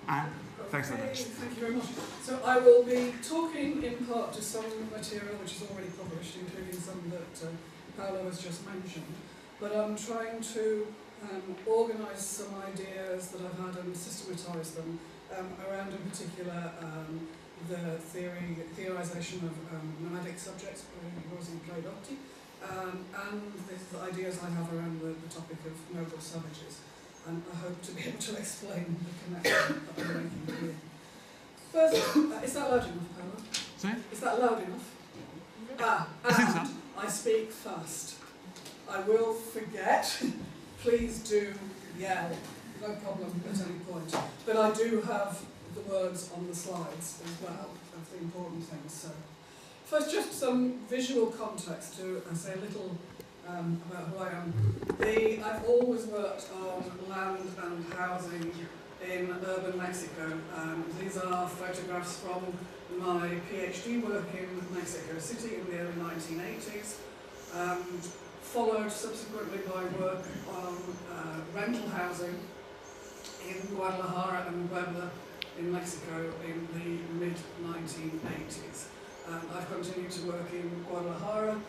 And thanks so Okay, much. thank you very much. So I will be talking in part to some material which is already published, including some that Paolo has just mentioned. But I'm trying to organise some ideas that I've had and systematise them around, in particular, the theorisation of nomadic subjects by Varley, and the ideas I have around the topic of noble savages. And I hope to be able to explain the connection that I'm making here. First, is that loud enough, Paolo? Sorry? Is that loud enough? And I speak fast. I will forget. Please do yell. No problem at any point. But I do have the words on the slides as well of the important things. So, first, just some visual context to say a little about who I am. I've always worked on land and housing in urban Mexico. These are photographs from my PhD work in Mexico City in the early 1980s, followed subsequently by work on rental housing in Guadalajara and Puebla in Mexico in the mid-1980s. I've continued to work in Guadalajara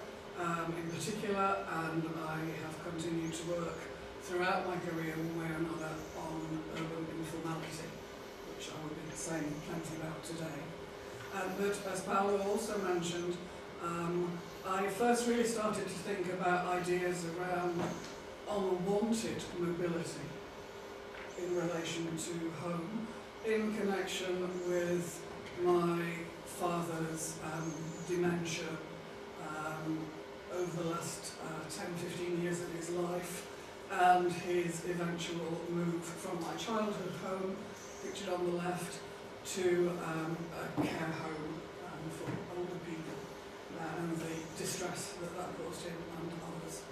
in particular, and I have continued to work throughout my career one way or another on urban informality, which I will be saying plenty about today. But as Paolo also mentioned, I first really started to think about ideas around unwanted mobility in relation to home, in connection with my father's dementia over the last 10-15 years of his life, and his eventual move from my childhood home, pictured on the left, to a care home for older people, and the distress that that caused him and others.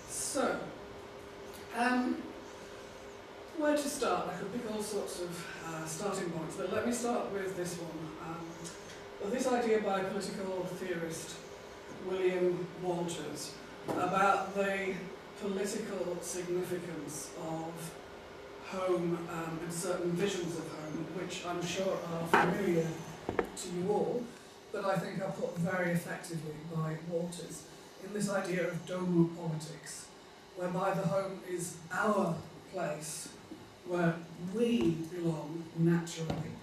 So, where to start? I could pick all sorts of starting points, but let me start with this one. Well, this idea by political theorist William Walters about the political significance of home and certain visions of home, which I'm sure are familiar to you all, but I think are put very effectively by Walters in this idea of domopolitics, whereby the home is our place where we belong naturally,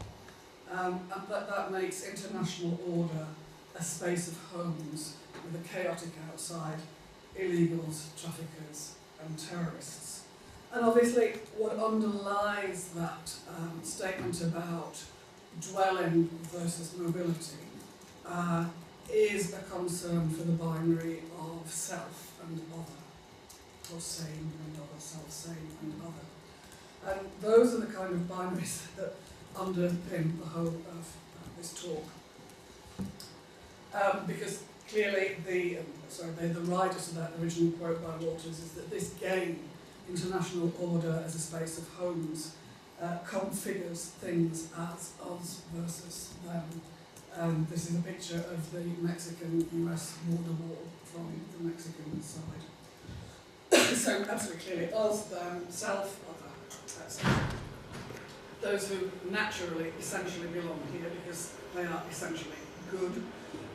and that makes international order a space of homes with a chaotic outside, illegals, traffickers and terrorists. And obviously what underlies that statement about dwelling versus mobility is a concern for the binary of self and other, or same and other, self-same and other. And those are the kind of binaries that underpin the whole of this talk. Because clearly the writer to that original quote by Walters is that this game, international order as a space of homes, configures things as us versus them. This is a picture of the Mexican-US border wall from the Mexican side. So absolutely clearly us, them, self, other, etc. Those who naturally, essentially belong here because they are essentially good,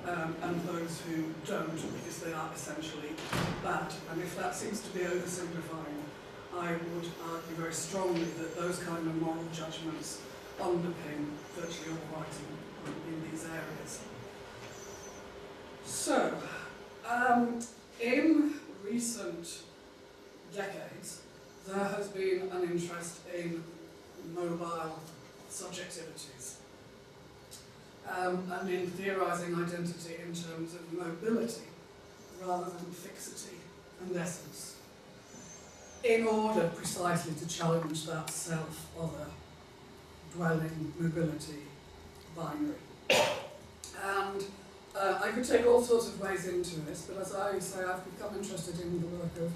and those who don't because they are essentially bad. And if that seems to be oversimplifying, I would argue very strongly that those kind of moral judgments underpin virtually all writing in these areas. So, in recent decades, there has been an interest in mobile subjectivities, and in theorising identity in terms of mobility rather than fixity and essence, in order precisely to challenge that self-other dwelling mobility binary. And I could take all sorts of ways into this, but as I say, I've become interested in the work of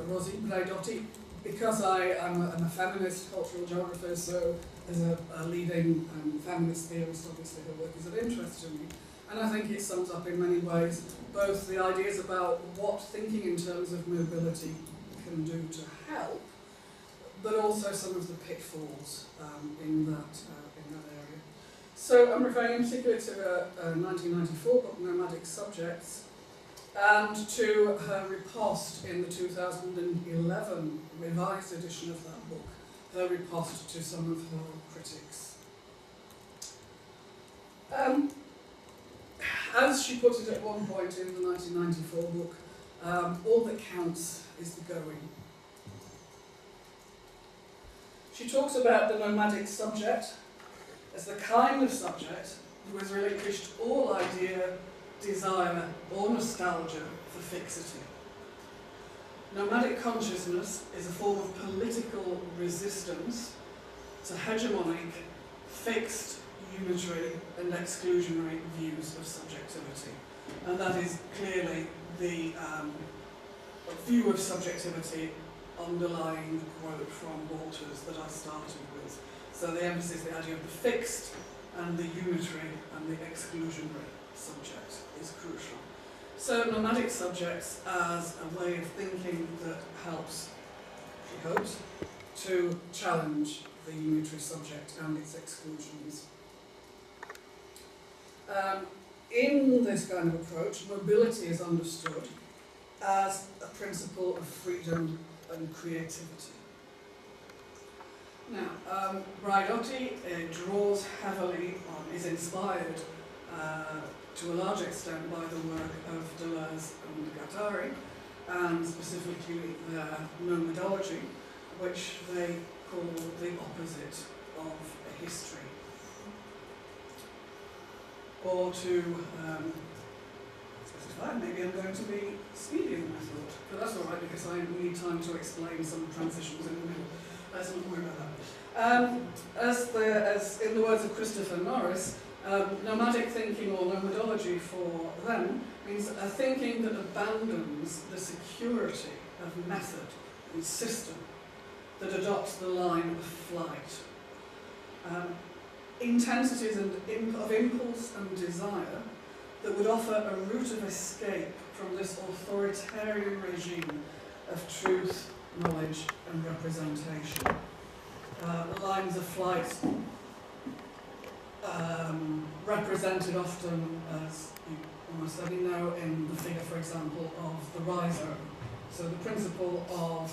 Rosy Braidotti because I'm a feminist cultural geographer, so as a leading feminist theorist, obviously her work is of interest to me. And I think it sums up in many ways both the ideas about what thinking in terms of mobility can do to help, but also some of the pitfalls in that area. So I'm referring in particular to a 1994 book, Nomadic Subjects, and to her riposte in the 2011 revised edition of that book, her riposte to some of her critics. As she put it at one point in the 1994 book, all that counts is the going. She talks about the nomadic subject as the kind of subject who has relinquished all idea, desire, or nostalgia for fixity. Nomadic consciousness is a form of political resistance to hegemonic, fixed, unitary, and exclusionary views of subjectivity. And that is clearly the view of subjectivity underlying the quote from Walters that I started with. So the emphasis, the idea of the fixed and the unitary and the exclusionary subject is crucial. So nomadic subjects as a way of thinking that helps, she hopes, to challenge the unitary subject and its exclusions. In this kind of approach, mobility is understood as a principle of freedom and creativity. Now, Braidotti draws heavily on, is inspired to a large extent by the work of Deleuze and Guattari, and specifically their nomadology, which they call the opposite of a history. Or to specify, maybe I'm going to be speedier than I thought, but that's all right because I need time to explain some transitions in the middle. Let's not worry about that. As in the words of Christopher Norris, nomadic thinking or nomadology for them means a thinking that abandons the security of method and system, that adopts the line of flight. Intensities of impulse and desire that would offer a route of escape from this authoritarian regime of truth, knowledge and representation. Lines of flight represented often, as you almost certainly know, in the figure, for example, of the riser. So the principle of,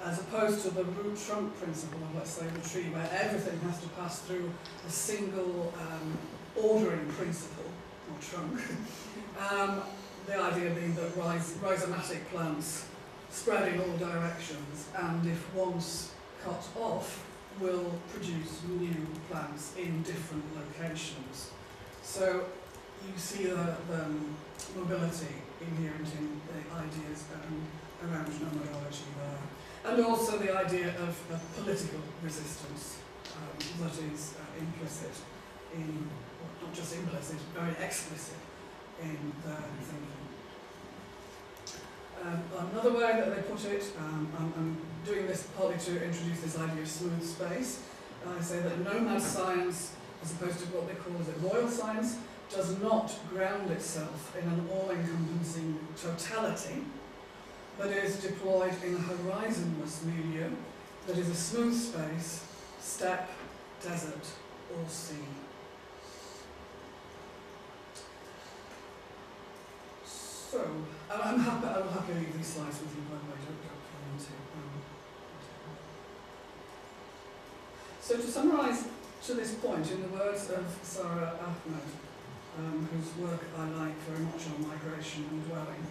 as opposed to the root trunk principle of, let's say, the tree, where everything has to pass through a single ordering principle, or trunk. The idea being that rhizomatic plants spread in all directions, and if once cut off, will produce new plants in different locations. So you see the mobility inherent in the ideas around nomadology there. And also the idea of political resistance that is implicit in, well, not just implicit, very explicit in their thinking. Another way that they put it, I'm doing this partly to introduce this idea of smooth space. I say that nomad science, as opposed to what they call royal science, does not ground itself in an all-encompassing totality, but is deployed in a horizonless milieu that is a smooth space, steppe, desert, or sea. So, I will happily leave these slides with you, by the way, don't plan to. So to summarise to this point, in the words of Sarah Ahmed, whose work I like very much on migration and dwelling,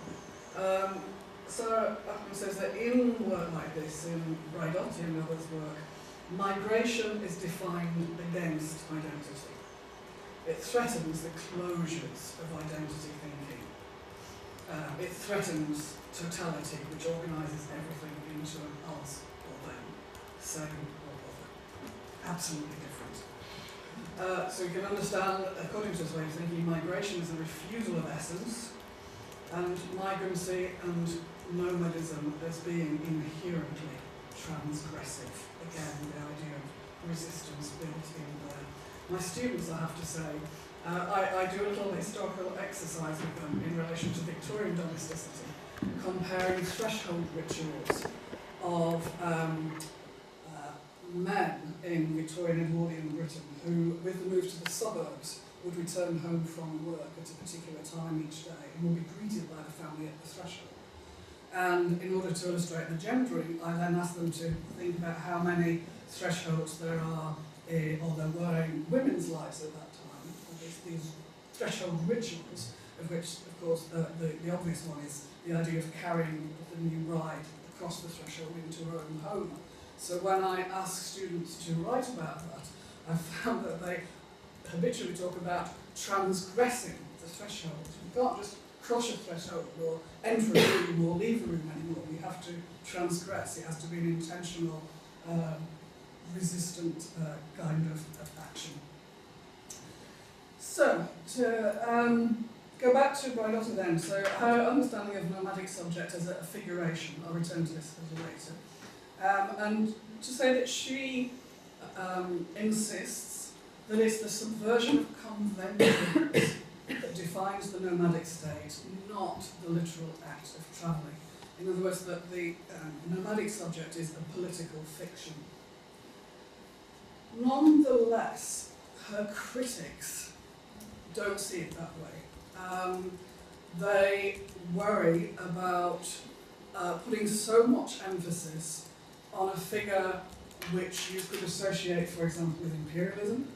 Sarah Ahmed says that in work like this, in Braidotti and others' work, migration is defined against identity. It threatens the closures of identity thinking. It threatens totality, which organises everything into an us or them, same or other, absolutely different. So you can understand, according to this way of thinking, migration is a refusal of essence, and migrancy and nomadism as being inherently transgressive. Again, the idea of resistance built in there. My students, I have to say, I do a little historical exercise with them in relation to Victorian domesticity, comparing threshold rituals of men in Victorian Edwardian Britain who, with the move to the suburbs, would return home from work at a particular time each day and would be greeted by the family at the threshold. And in order to illustrate the gendering, I then asked them to think about how many thresholds there are, or there were in women's lives at that time. These threshold rituals, of which, of course, the obvious one is the idea of carrying the new bride across the threshold into her own home. So when I asked students to write about that, I found that they habitually talk about transgressing the threshold. You can't just cross a threshold or enter a room or leave a room anymore. You have to transgress. It has to be an intentional, resistant kind of action. So, to go back to Braidotti then, so her understanding of nomadic subject as a figuration, I'll return to this a little later, and to say that she insists that it's the subversion of conventions that defines the nomadic state, not the literal act of travelling. In other words, that the nomadic subject is a political fiction. Nonetheless, her critics don't see it that way. They worry about putting so much emphasis on a figure which you could associate, for example, with imperialism,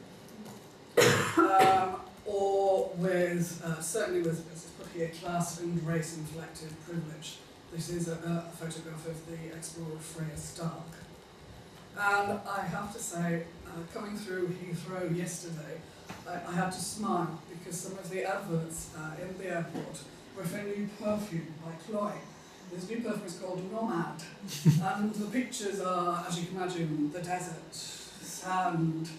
or with, certainly with, as it's put here, class and race-inflected privilege. This is a photograph of the explorer Freya Stark. And I have to say, coming through Heathrow yesterday, I had to smile because some of the adverts in the airport were for a new perfume by Chloe. This new perfume is called Nomad, and the pictures are, as you can imagine, the desert, sand,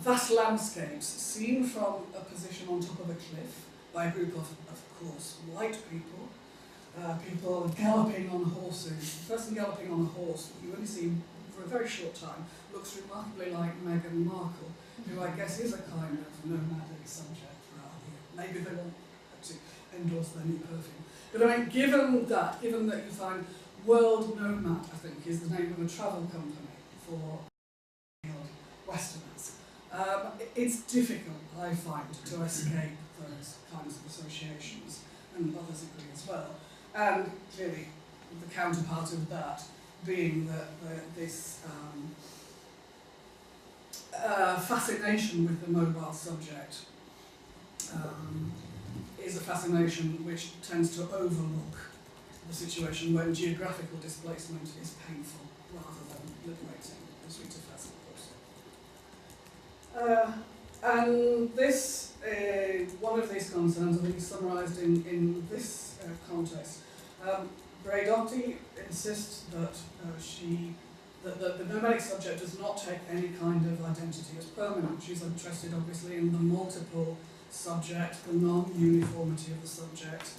vast landscapes seen from a position on top of a cliff by a group of course, white people, people galloping on horses. The person galloping on a horse, you only see for a very short time, looks remarkably like Meghan Markle, who I guess is a kind of nomadic subject for our year. Maybe they want to endorse their new perfume. But I mean, given that you find World Nomad, I think, is the name of a travel company for Westerners, it's difficult, I find, to escape those kinds of associations, and others agree as well. And clearly, the counterpart of that being that this fascination with the mobile subject is a fascination which tends to overlook the situation when geographical displacement is painful rather than liberating, as Rita Fassel puts it. And this, one of these concerns, I think, is summarised in this context. Braidotti insists that that the nomadic subject does not take any kind of identity as permanent. She's interested, obviously, in the multiple subject, the non-uniformity of the subject,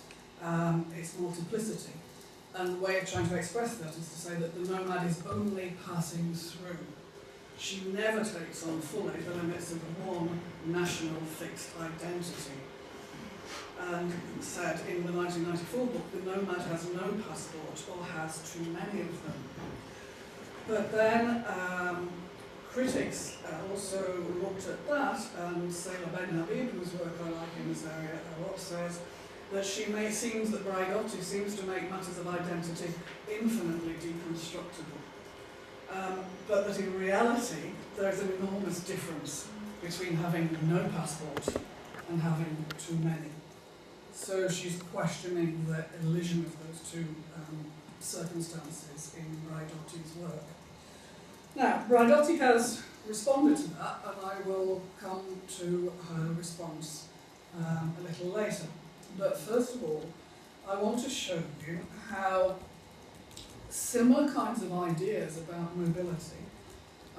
its multiplicity. And the way of trying to express that is to say that the nomad is only passing through. She never takes on fully the limits of one national fixed identity. And said in the 1994 book, the nomad has no passport or has too many of them. But then critics also looked at that, and Sailor Ben Habib, whose work I like in this area a lot, says that seems that Braidotti seems to make matters of identity infinitely deconstructible. But that in reality, there is an enormous difference between having no passport and having too many. So she's questioning the elision of those two circumstances in Braidotti's work. Now, Braidotti has responded to that, and I will come to her response a little later. But first of all, I want to show you how similar kinds of ideas about mobility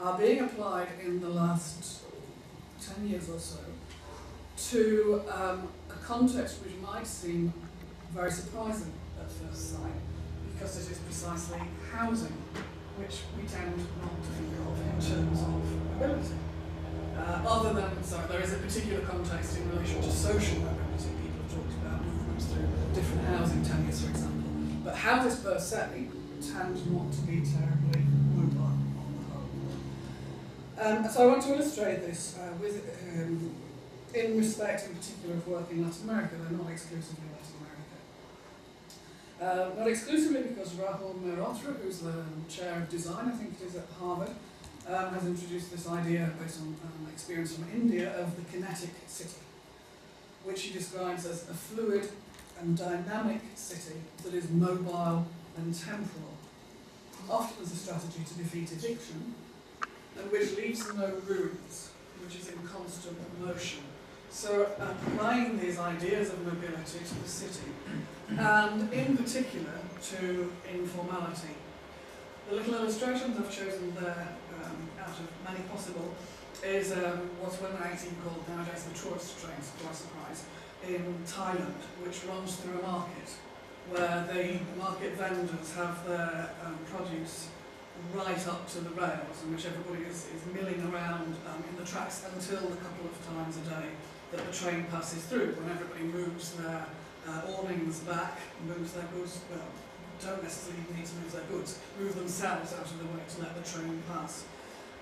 are being applied in the last 10 years or so to a context which might seem very surprising at first sight, because it is precisely housing, which we tend not to think of in terms of mobility. Other than, sorry, there is a particular context in relation to social mobility. People have talked about movements through different housing tenures, for example. But houses per se tend not to be terribly mobile on the whole. So I want to illustrate this in respect in particular of work in Latin America, though not exclusively Latin America. Not exclusively because Rahul Mehrotra, who's the chair of design, I think it is at Harvard, has introduced this idea based on experience from India of the kinetic city, which he describes as a fluid and dynamic city that is mobile and temporal, often as a strategy to defeat eviction, and which leaves no ruins, which is in constant motion. So applying these ideas of mobility to the city, and in particular to informality. The little illustrations I've chosen there, out of many possible, is what's called nowadays the tourist trains, to our surprise, in Thailand, which runs through a market, where the market vendors have their produce right up to the rails, in which everybody is milling around in the tracks until a couple of times a day that the train passes through, when everybody moves their awnings back, moves their goods, well, don't necessarily need to move their goods, move themselves out of the way to let the train pass.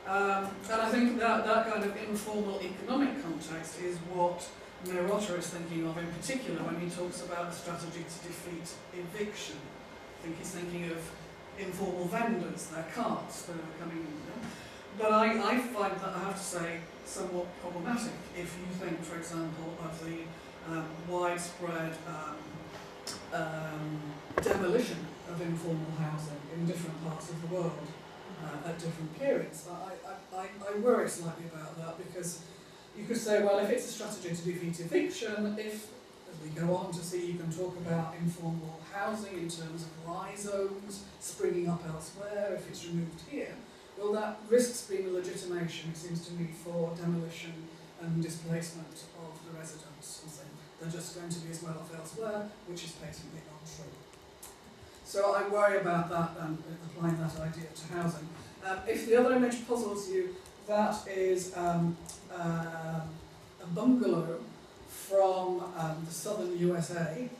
And I think that kind of informal economic context is what Mehrotra is thinking of in particular when he talks about a strategy to defeat eviction. I think he's thinking of informal vendors, their carts that are coming in there. But I find that, I have to say, somewhat problematic if you think, for example, of the widespread demolition of informal housing in different parts of the world at different periods. I worry slightly about that, because you could say, well, if it's a strategy to defeat eviction, if, as we go on to see, you can talk about informal housing in terms of rhizomes springing up elsewhere, if it's removed here, well, that risks being a legitimation, it seems to me, for demolition and displacement of the residents. And saying they're just going to be as well off elsewhere, which is patently not true. So I worry about that and applying that idea to housing. If the other image puzzles you, that is a bungalow from the southern USA,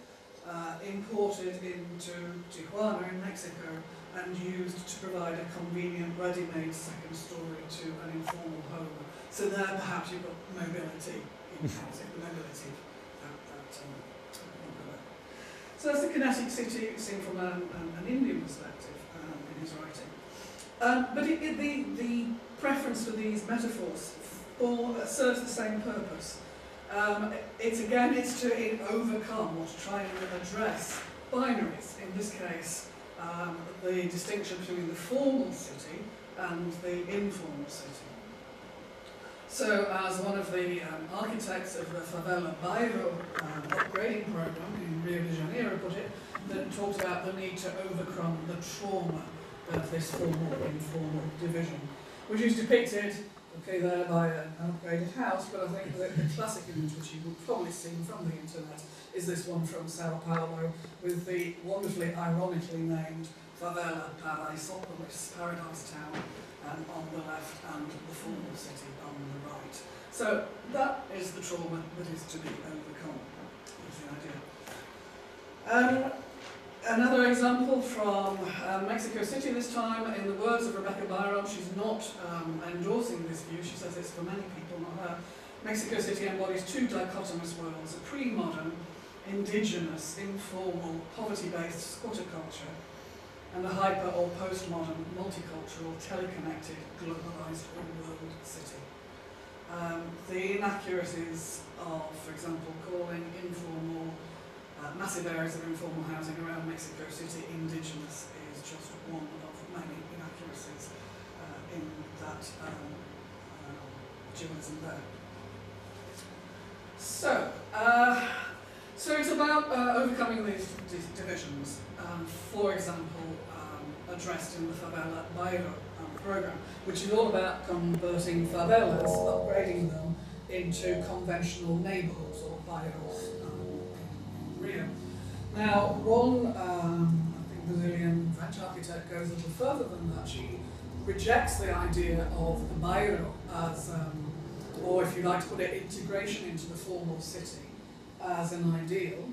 imported into Tijuana in Mexico and used to provide a convenient ready-made second story to an informal home. So there perhaps you've got mobility in housing, the mobility of that bungalow. So that's the kinetic city seen from an Indian perspective in his writing. But the preference for these metaphors serves the same purpose. It's to overcome or to try and address binaries. In this case, the distinction between the formal city and the informal city. So, as one of the architects of the favela bairro upgrading program in Rio de Janeiro put it, that talked about the need to overcome the trauma of this formal-informal division, which is depicted, okay, there by an upgraded house, but I think the classic image, which you would probably seen from the internet, is this one from Sao Paulo, with the wonderfully ironically named favela Paraísopolis, Paradise Town, on the left, and the formal city on the right. So that is the trauma that is to be overcome, is the idea. Another example from Mexico City this time, in the words of Rebecca Byron, she's not endorsing this view, she says it's for many people, not her. Mexico City embodies two dichotomous worlds, a pre-modern, indigenous, informal, poverty-based squatter culture, and a hyper or postmodern, multicultural, teleconnected, globalized all-world city. The inaccuracies of, for example, calling informal, massive areas of informal housing around Mexico City indigenous is just one of many inaccuracies in that dualism there. So it's about overcoming these divisions, for example, addressed in the Favela Bairro program, which is all about converting favelas, upgrading them into conventional neighborhoods or bairros in Rio. Now, one, I think Brazilian French architect goes a little further than that. She rejects the idea of the bairro as, or if you like to put it, integration into the formal city as an ideal,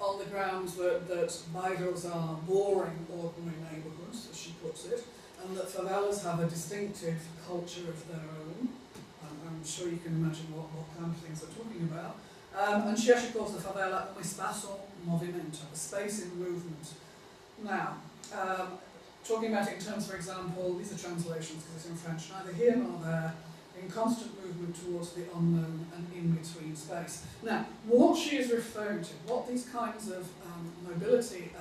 on the grounds that bairros are boring, ordinary neighbourhoods, as she puts it, and that favelas have a distinctive culture of their own. I'm sure you can imagine what kind of things we're talking about. And she actually calls the favela un espacio movimento, a space in movement. Now, talking about it in terms, for example, these are translations because it's in French, neither here nor there, in constant movement towards the unknown and in-between space. Now, what she is referring to, what these kinds of mobility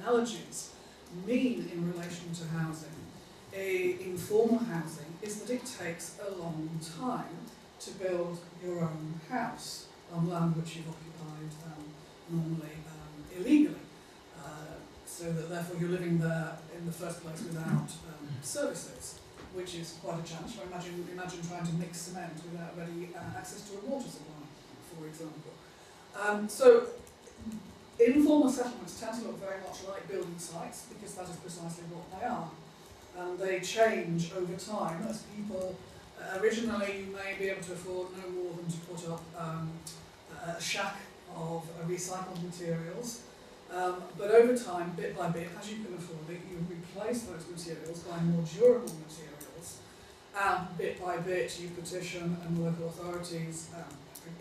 analogies mean in relation to housing, informal housing, is that it takes a long time to build your own house on land which you've occupied normally illegally. So that therefore you're living there in the first place without services, which is quite a challenge. So imagine trying to mix cement without ready access to a water supply, for example. So informal settlements tend to look very much like building sites because that is precisely what they are. And they change over time as people, originally you may be able to afford no more than to put up a shack of recycled materials. But over time, bit by bit, as you can afford it, you replace those materials by more durable materials. And bit by bit, you petition and local authorities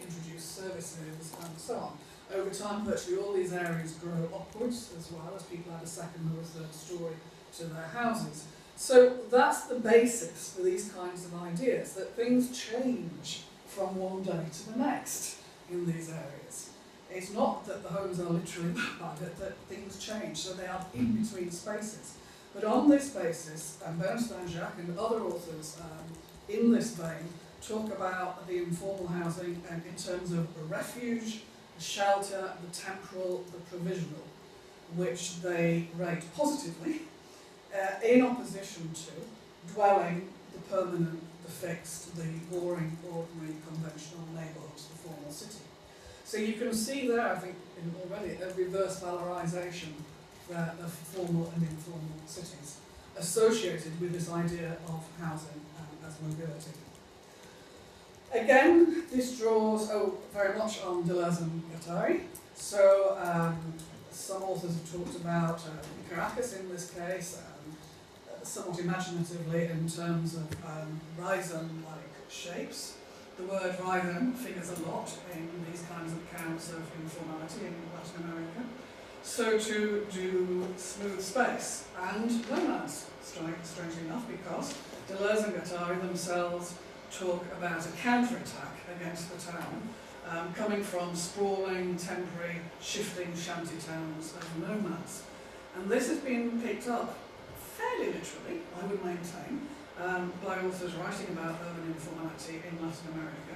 introduce services and so on. Over time, virtually all these areas grow upwards as well as people add a second or a third story to their houses. So that's the basis for these kinds of ideas, that things change from one day to the next in these areas. It's not that the homes are literally private, that things change, so they are in between spaces. But on this basis, Bernstein-Jacques and other authors in this vein talk about the informal housing in terms of a refuge, the shelter, the temporal, the provisional, which they rate positively in opposition to dwelling, the permanent, the fixed, the boring, ordinary, conventional neighbourhoods, the formal city. So you can see there, I think, already a reverse valorisation of formal and informal cities associated with this idea of housing as mobility. Again, this draws very much on Deleuze and Guattari. So some authors have talked about Caracas in this case, somewhat imaginatively in terms of rhizome-like shapes. The word rhizome figures a lot in these kinds of accounts of informality in Latin America. So to do smooth space and nomads, strangely enough, because Deleuze and Guattari themselves talk about a counterattack against the town, coming from sprawling, temporary, shifting shanty towns of nomads. And this has been picked up fairly literally, I would maintain, by authors writing about urban informality in Latin America,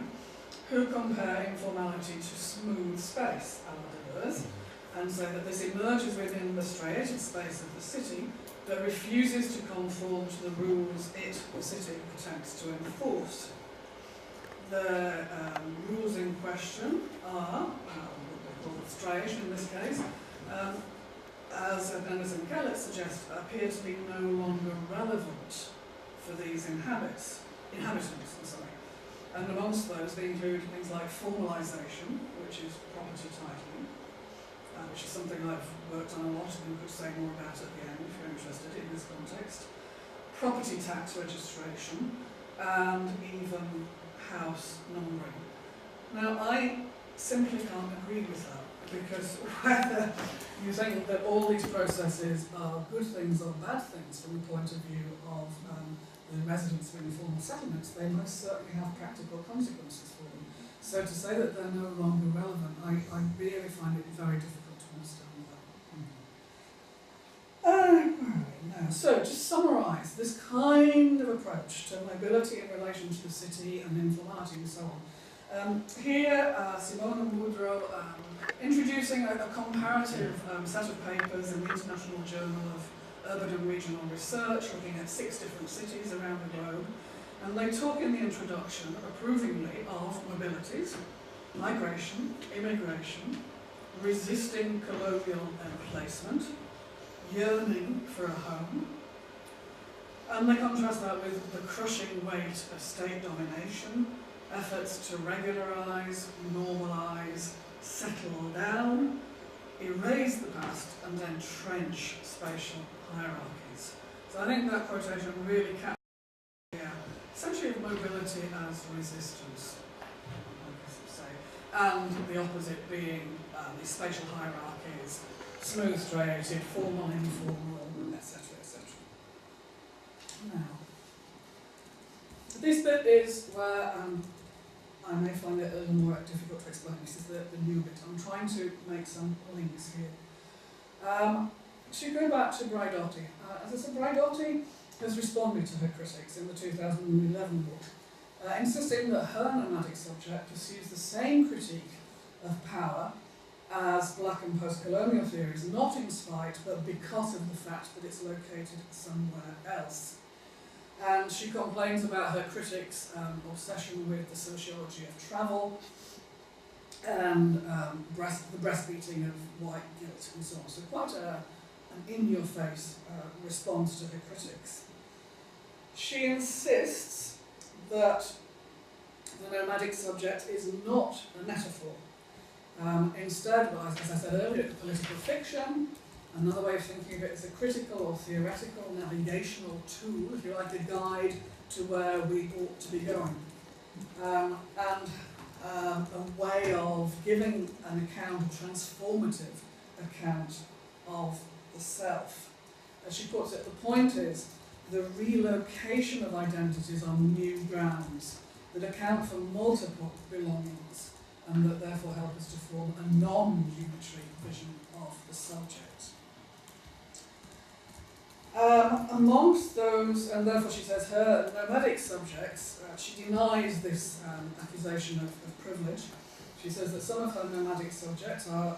who compare informality to smooth space, a la Deleuze, and say that this emerges within the striated space of the city, but refuses to conform to the rules it, the city, attempts to enforce. The rules in question are, what they call striation in this case, as Dennis and Kellett suggest, appear to be no longer relevant for these inhabitants. And amongst those they include things like formalisation, which is property titling, which is something I've worked on a lot and could say more about at the end if you're interested in this context, property tax registration, and even house numbering. Now, I simply can't agree with that, because whether you think that all these processes are good things or bad things from the point of view of the residents of informal settlements, they most certainly have practical consequences for them. So to say that they're no longer relevant, I really find it very difficult to understand that. Now, so to summarise this kind of approach to mobility in relation to the city and informality and so on. Here, Simone and Woodrow introducing a comparative set of papers in the International Journal of Urban and Regional Research, looking at 6 different cities around the globe. And they talk in the introduction approvingly of mobilities, migration, immigration, resisting colonial emplacement, yearning for a home. And they contrast that with the crushing weight of state domination, efforts to regularise, normalise, settle down, erase the past, and entrench spatial hierarchies. So I think that quotation really captures essentially mobility as resistance, I guess you'd say, and the opposite being the spatial hierarchies, smooth striated, formal, informal, etc., etc. Now, this bit is where I may find it a little more difficult to explain. This is the new bit. I'm trying to make some links here. To go back to Braidotti. As I said, Braidotti has responded to her critics in the 2011 book, insisting that her nomadic subject pursues the same critique of power as black and post-colonial theories, not in spite, but because of the fact that it's located somewhere else. And she complains about her critics' obsession with the sociology of travel and the breastbeating of white guilt and so on. So quite an in-your-face response to her critics. She insists that the nomadic subject is not a metaphor. Instead, well, as I said earlier, it's political fiction. Another way of thinking of it is a critical or theoretical navigational tool, if you like, a guide to where we ought to be going. And a way of giving an account, a transformative account of the self. As she puts it, the point is the relocation of identities on new grounds that account for multiple belongings and that therefore help us to form a non-unitary vision of the subject. Amongst those, and therefore she says her nomadic subjects, she denies this accusation of privilege. She says that some of her nomadic subjects are,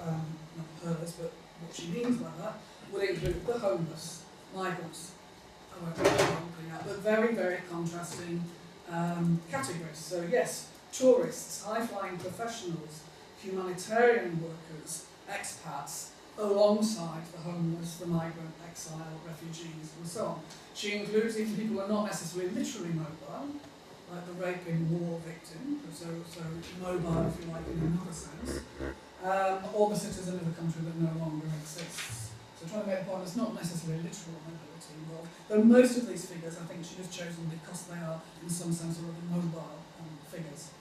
not hers, but what she means by that, would include the homeless, migrants, I won't bring out, but very, very contrasting categories. So yes, tourists, high-flying professionals, humanitarian workers, expats, alongside the homeless, the migrant, exile, refugees, and so on. She includes even people who are not necessarily literally mobile, like the raping war victim, so mobile, if you like, in another sense, or the citizen of a country that no longer exists. So trying to make the point, there's not necessarily literal mobility involved, though most of these figures, I think she has chosen because they are, in some sense or other, mobile figures.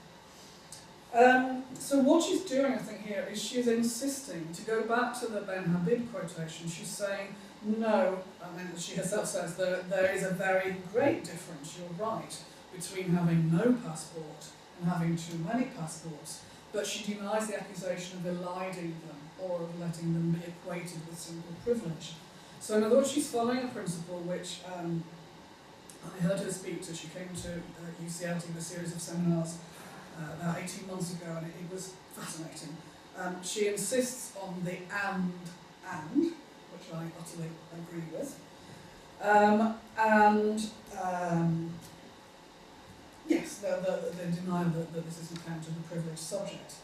So what she's doing, I think, here is she's insisting, to go back to the Ben Habib quotation, she's saying, no, I mean, she herself says that there is a very great difference, you're right, between having no passport and having too many passports, but she denies the accusation of eliding them or of letting them be equated with simple privilege. So in other words, she's following a principle which I heard her speak to. She came to UCL to give a series of seminars about 18 months ago, and it was fascinating. She insists on the and, which I utterly agree with. Yes, the denial that this is an account of the privileged subject.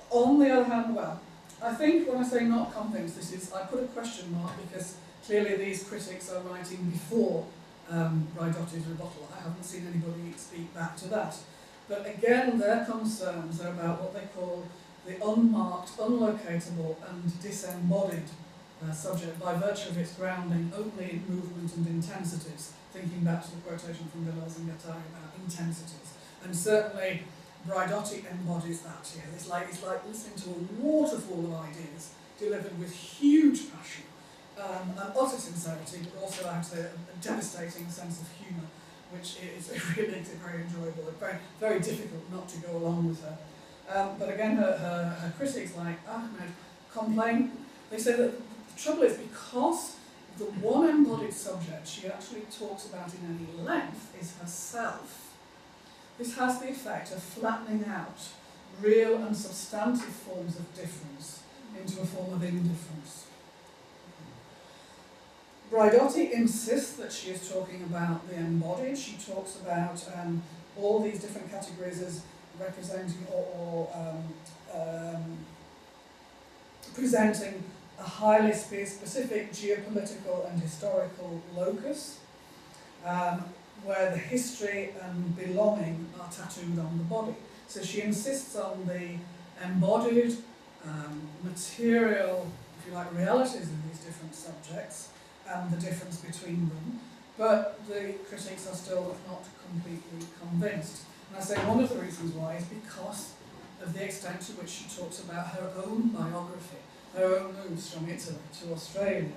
On the other hand, well, I think when I say not convinced, I put a question mark because clearly these critics are writing before Braidotti's rebuttal. I haven't seen anybody speak back to that. But again, their concerns are about what they call the unmarked, unlocatable and disembodied subject by virtue of its grounding only in movement and intensities, thinking back to the quotation from Deleuze and Guattari about intensities. And certainly Braidotti embodies that here. It's like listening to a waterfall of ideas delivered with huge passion and utter sincerity, but also out a devastating sense of humour, which really makes it very enjoyable. It's very, very difficult not to go along with her. But again, her critics like Ahmed complain. They say that the trouble is because the one embodied subject she actually talks about in any length is herself. This has the effect of flattening out real and substantive forms of difference into a form of indifference. Braidotti insists that she is talking about the embodied. She talks about all these different categories as representing or presenting a highly specific geopolitical and historical locus, where the history and belonging are tattooed on the body. So she insists on the embodied, material, if you like, realities of these different subjects, and the difference between them, but the critics are still not completely convinced. And I say one of the reasons why is because of the extent to which she talks about her own biography, her own moves from Italy to Australia,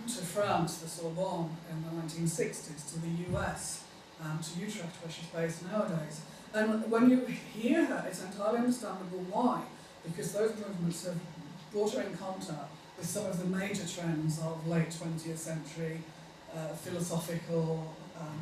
to France, the Sorbonne in the 1960s, to the US, to Utrecht, where she's based nowadays. And when you hear her, it's entirely understandable why, because those movements have brought her in contact with some of the major trends of late 20th century philosophical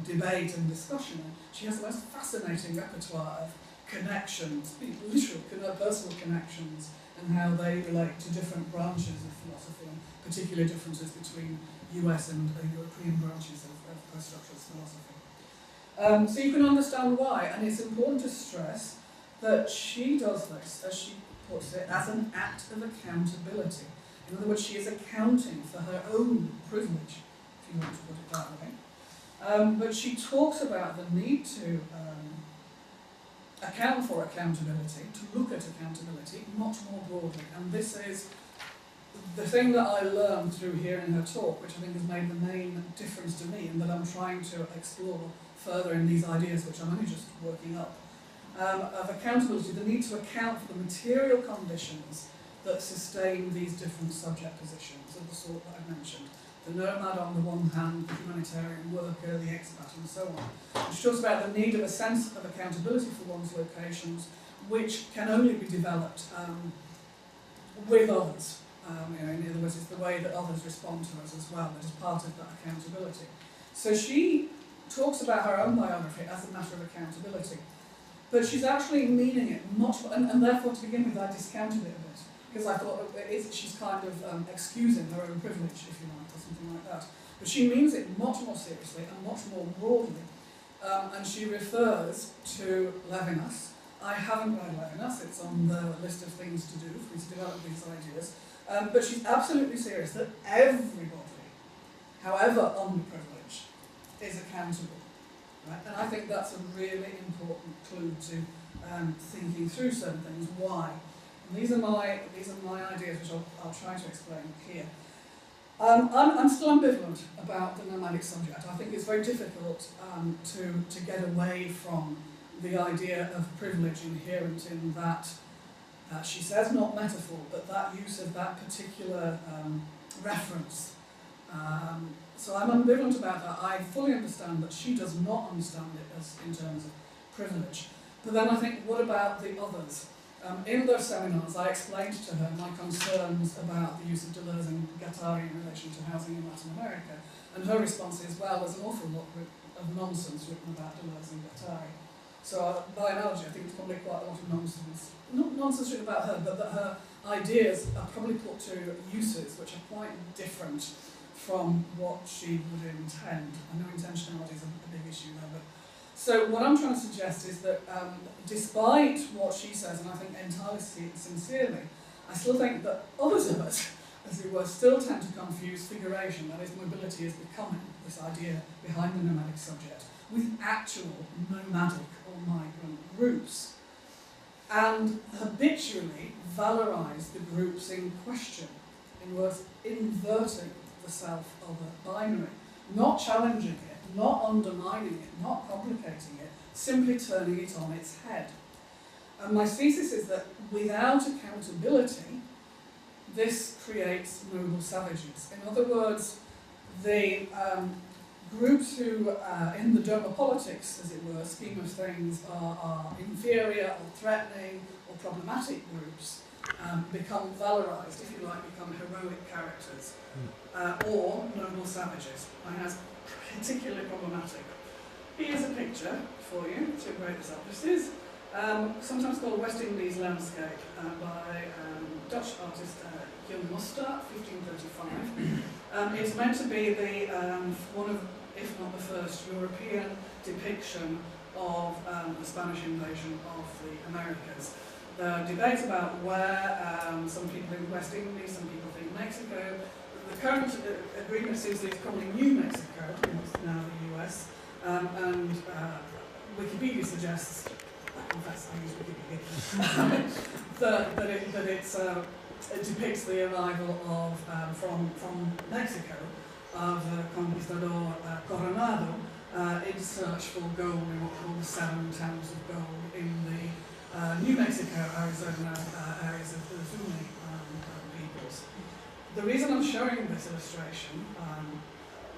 debate and discussion. She has the most fascinating repertoire of connections, literal personal connections, and how they relate to different branches of philosophy, and particular differences between US and European branches of post-structuralist philosophy. So you can understand why, and it's important to stress that she does this, as she puts it, as an act of accountability. In other words, she is accounting for her own privilege, if you want to put it that way. But she talks about the need to account for accountability, to look at accountability much more broadly. And this is the thing that I learned through hearing her talk, which I think has made the main difference to me, and that I'm trying to explore further in these ideas, which I'm only just working up, of accountability, the need to account for the material conditions that sustain these different subject positions of the sort that I mentioned. The nomad on the one hand, the humanitarian worker, the expat, and so on. She talks about the need of a sense of accountability for one's locations, which can only be developed with others. In other words, it's the way that others respond to us as well that is part of that accountability. So she talks about her own biography as a matter of accountability, but she's actually meaning it much more, and therefore to begin with I discounted it a bit, because I thought she's kind of excusing her own privilege, if you like, or something like that. But she means it much more seriously and much more broadly, and she refers to Levinas. I haven't read Levinas, it's on the list of things to do for me to develop these ideas, but she's absolutely serious that everybody, however underprivileged, is accountable. Right? And I think that's a really important clue to thinking through certain things. Why? And these are my ideas, which I'll try to explain here. I'm still ambivalent about the nomadic subject. I think it's very difficult to get away from the idea of privilege inherent in that, she says not metaphor, but that use of that particular reference. So I'm ambivalent about that. I fully understand that she does not understand it as in terms of privilege. But then I think, what about the others? In those seminars, I explained to her my concerns about the use of Deleuze and Guattari in relation to housing in Latin America. And her response is, well, there's an awful lot of nonsense written about Deleuze and Guattari. So by analogy, I think it's probably quite a lot of nonsense. Not nonsense written about her, but that her ideas are probably put to uses which are quite different from what she would intend. I know intentionality is a big issue there, but so what I'm trying to suggest is that despite what she says, and I think entirely sincerely, I still think that others of us, as it were, still tend to confuse figuration, that is, mobility as becoming, this idea behind the nomadic subject, with actual nomadic or migrant groups, and habitually valorize the groups in question, in words, inverting the self-other binary, not challenging it, not undermining it, not complicating it, simply turning it on its head. And my thesis is that without accountability, this creates noble savages. In other words, the groups who, in the doma politics, as it were, scheme of things, are inferior or threatening or problematic groups, become valorized, if you like, become heroic characters, or noble savages. And that's particularly problematic. Here's a picture for you to break this up. This is sometimes called West Indies landscape by Dutch artist Jan Moster, 1535. It's meant to be the one of, if not the first, European depiction of the Spanish invasion of the Americas. There are debates about where, some people think West Indies, some people think Mexico. The current agreement seems that it's probably New Mexico, it's now the US, and Wikipedia suggests, I confess I use Wikipedia, that it depicts the arrival of from Mexico, of the conquistador Coronado in search for gold in what we call the 7 towns of gold in the New Mexico, Arizona areas of the Zuni peoples. The reason I'm showing this illustration,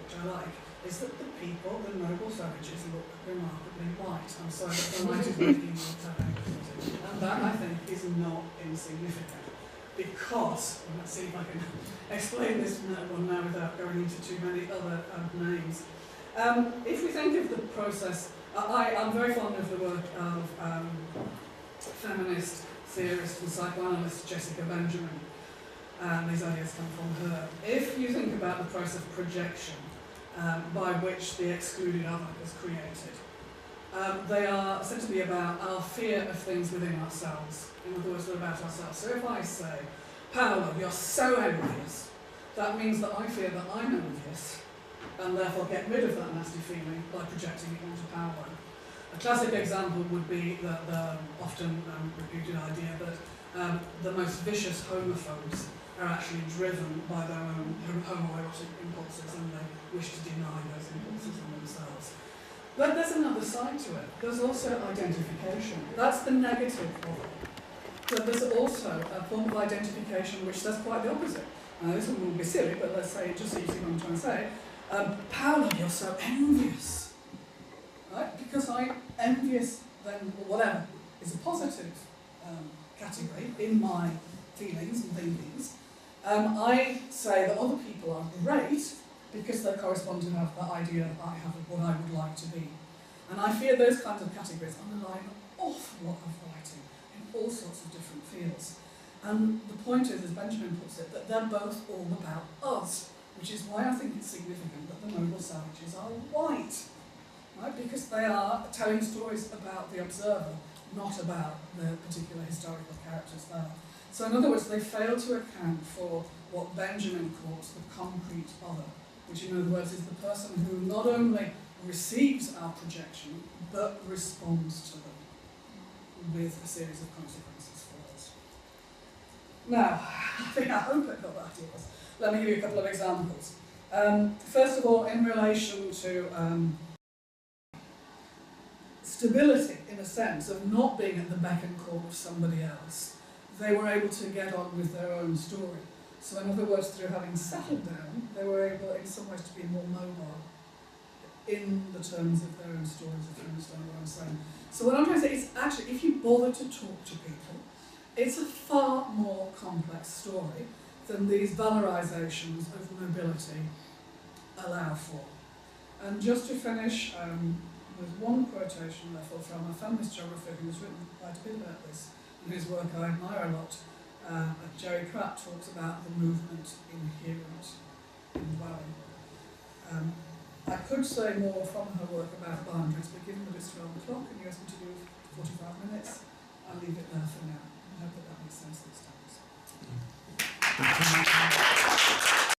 which I like, is that the people, the noble savages, look remarkably white. I'm sorry that the light is making you have anything to do. And that, I think, is not insignificant. Because, and let's see if I can explain this one now without going into too many other names. If we think of the process, I'm very fond of the work of feminist theorist and psychoanalyst Jessica Benjamin. These ideas come from her. If you think about the process of projection, by which the excluded other is created. They are said to be about our fear of things within ourselves. In other words, they're about ourselves. So if I say, Paolo, you're so envious, that means that I fear that I'm envious, and therefore get rid of that nasty feeling by projecting it onto Paolo. A classic example would be the often repeated idea that the most vicious homophobes are actually driven by their own homoerotic impulses, and they wish to deny those impulses in themselves. But there's another side to it. There's also identification. That's the negative of it. But there's also a form of identification which says quite the opposite. Now this one will be silly, but let's say, just so you see what I'm trying to say, Paolo, you're so envious. Right? Because I'm envious, then whatever is a positive category in my feelings and thinkings. I say that other people are great because they correspond to have the idea that I have of what I would like to be. And I fear those kinds of categories underlie an awful lot of writing in all sorts of different fields. And the point is, as Benjamin puts it, that they're both all about us, which is why I think it's significant that the noble savages are white, right? Because they are telling stories about the observer, not about the particular historical characters there. So in other words, they fail to account for what Benjamin calls the concrete other, which in other words is the person who not only receives our projection, but responds to them with a series of consequences for us. Now, I hope I got that ideas. Let me give you a couple of examples. First of all, in relation to stability, in a sense, of not being at the beck and call of somebody else, they were able to get on with their own story. So in other words, through having settled down, they were able in some ways to be more mobile in the terms of their own stories, if you understand what I'm saying. So what I'm trying to say is actually, if you bother to talk to people, it's a far more complex story than these valorizations of mobility allow for. And just to finish, with one quotation therefore from a feminist geographer who has written quite a bit about this, and whose work I admire a lot. Jerry Pratt talks about the movement inherent in Varley. I could say more from her work about binaries, but given that it's 12 o'clock and you asked me to do 45 minutes, I'll leave it there for now. I hope that makes sense this time.